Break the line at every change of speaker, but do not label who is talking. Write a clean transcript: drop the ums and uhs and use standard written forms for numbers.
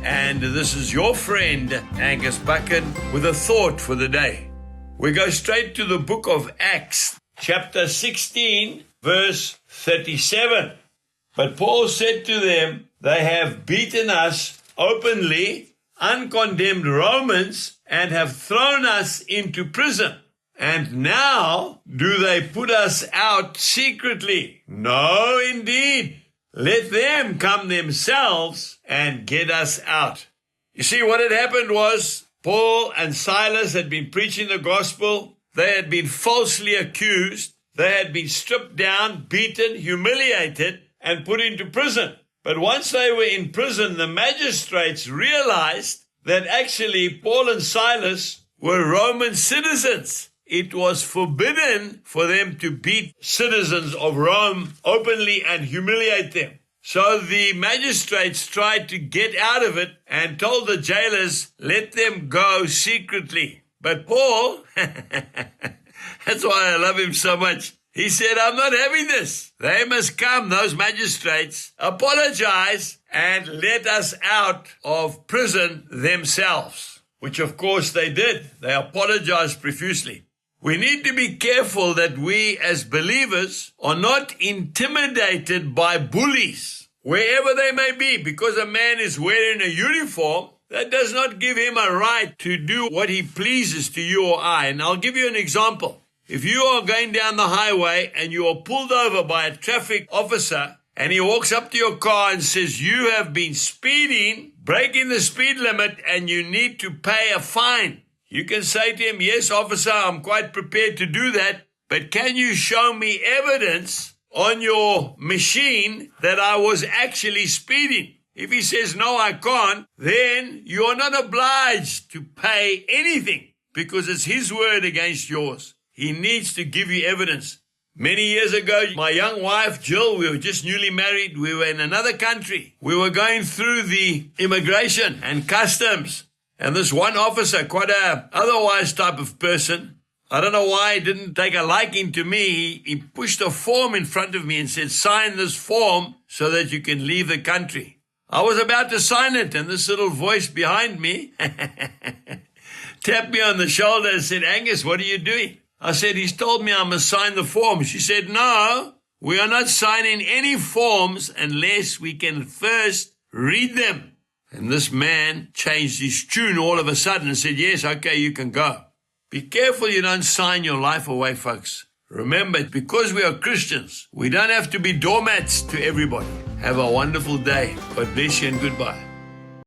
and this is your friend Angus Buchan with a thought for the day. We go straight to the book of Acts, chapter 16, verse 37. But Paul said to them, they have beaten us openly, uncondemned Romans, and have thrown us into prison. And now do they put us out secretly? No, indeed. Let them come themselves and get us out. You see, what had happened was Paul and Silas had been preaching the gospel. They had been falsely accused. They had been stripped down, beaten, humiliated, and put into prison. But once they were in prison, the magistrates realized that actually Paul and Silas were Roman citizens. It was forbidden for them to beat citizens of Rome openly and humiliate them. So the magistrates tried to get out of it and told the jailers, let them go secretly. But Paul, that's why I love him so much. He said, I'm not having this. They must come, those magistrates, apologize and let us out of prison themselves, which of course they did. They apologized profusely. We need to be careful that we as believers are not intimidated by bullies, wherever they may be. Because a man is wearing a uniform, that does not give him a right to do what he pleases to you or I. And I'll give you an example. If you are going down the highway and you are pulled over by a traffic officer and he walks up to your car and says, you have been speeding, breaking the speed limit, and you need to pay a fine. You can say to him, yes, officer, I'm quite prepared to do that, but can you show me evidence on your machine that I was actually speeding? If he says, no, I can't, then you are not obliged to pay anything because it's his word against yours. He needs to give you evidence. Many years ago, my young wife, Jill, we were just newly married. We were in another country. We were going through the immigration and customs. And this one officer, quite a otherwise type of person, I don't know why he didn't take a liking to me. He pushed a form in front of me and said, sign this form so that you can leave the country. I was about to sign it, and this little voice behind me tapped me on the shoulder and said, Angus, what are you doing? I said, he's told me I must sign the form. She said, no, we are not signing any forms unless we can first read them. And this man changed his tune all of a sudden and said, yes, okay, you can go. Be careful you don't sign your life away, folks. Remember, because we are Christians, we don't have to be doormats to everybody. Have a wonderful day. God bless you and goodbye.